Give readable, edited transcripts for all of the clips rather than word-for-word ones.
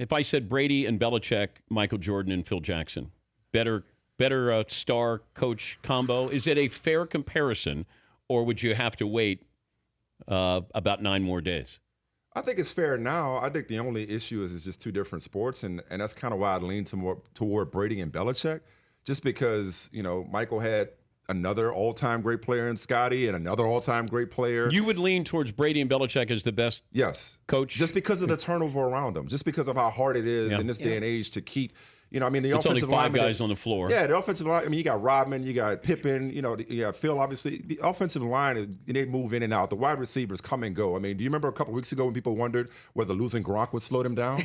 if I said Brady and Belichick, Michael Jordan and Phil Jackson, better star coach combo. Is it a fair comparison, or would you have to wait about 9 more days? I think it's fair now. I think the only issue is it's just two different sports, and that's kind of why I lean toward Brady and Belichick, just because, Michael had another all-time great player in Scotty and another all-time great player. You would lean towards Brady and Belichick as the best coach? Just because of the turnover around them, just because of how hard it is in this day and age to keep – the it's offensive only 5 linemen, guys on the floor. Yeah, the offensive line. You got Rodman, you got Pippen, you got Phil. Obviously, the offensive line they move in and out. The wide receivers come and go. Do you remember a couple of weeks ago when people wondered whether losing Gronk would slow them down?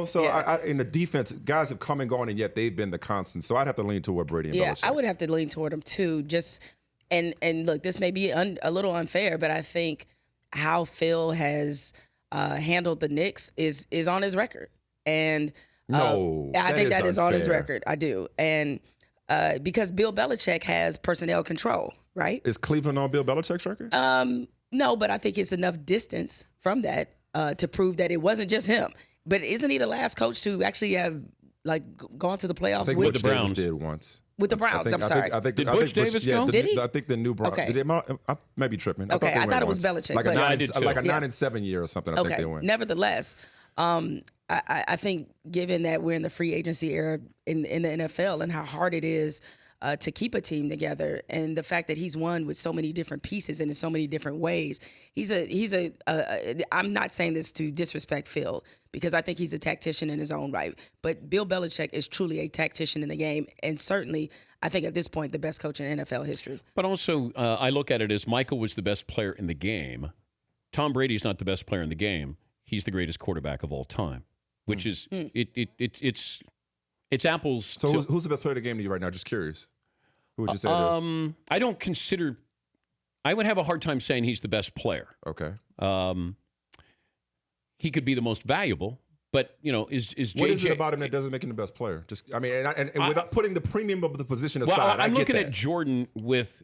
So in the defense, guys have come and gone, and yet they've been the constant. So I'd have to lean toward Brady and Belichick. I would have to lean toward them too. And look, this may be a little unfair, but I think how Phil has handled the Knicks is on his record, and. I think that is on his record. I do. And because Bill Belichick has personnel control, right? Is Cleveland on Bill Belichick's record? No, but I think it's enough distance from that to prove that it wasn't just him. But isn't he the last coach to actually have gone to the playoffs with the Browns? Did once. With the Browns, I'm sorry. Did Butch Davis go? Did he? I think the new Browns. Okay. I may be tripping. Okay, I thought it was Belichick. Like a 9-7 year or something, I think they went. Nevertheless, I think given that we're in the free agency era in the NFL and how hard it is to keep a team together, and the fact that he's won with so many different pieces and in so many different ways, I'm not saying this to disrespect Phil, because I think he's a tactician in his own right, but Bill Belichick is truly a tactician in the game, and certainly I think at this point the best coach in NFL history. But also I look at it as Michael was the best player in the game. Tom Brady's not the best player in the game. He's the greatest quarterback of all time. Which is it's apples. So who's the best player of the game to you right now? Just curious. Who would you say it is? I don't consider. I would have a hard time saying he's the best player. Okay. He could be the most valuable, but is JJ? What is it about him that doesn't make him the best player? Just and without putting the premium of the position aside, well, I'm looking at Jordan with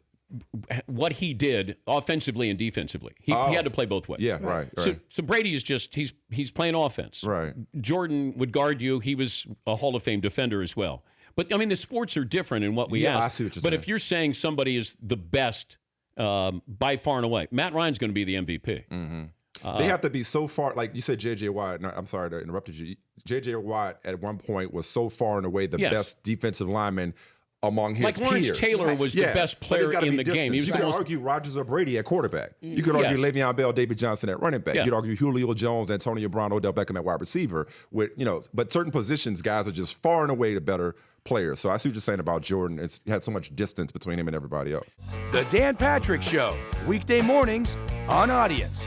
what he did offensively and defensively. He had to play both ways. Yeah, right. So Brady is just he's playing offense. Right. Jordan would guard you. He was a Hall of Fame defender as well. But the sports are different in what we ask. I see what you're saying. But if you're saying somebody is the best by far and away, Matt Ryan's going to be the MVP. Mm-hmm. They have to be so far, like you said, J.J. Watt. No, I'm sorry to interrupt you. J.J. Watt at one point was so far and away the best defensive lineman among his peers. Lawrence Taylor was the best player in the game. You could argue Rodgers or Brady at quarterback. You could argue Le'Veon Bell, David Johnson at running back. You could argue Julio Jones, Antonio Brown, Odell Beckham at wide receiver. But certain positions, guys are just far and away the better players. So I see what you're saying about Jordan. It's had so much distance between him and everybody else. The Dan Patrick Show, weekday mornings on Audience.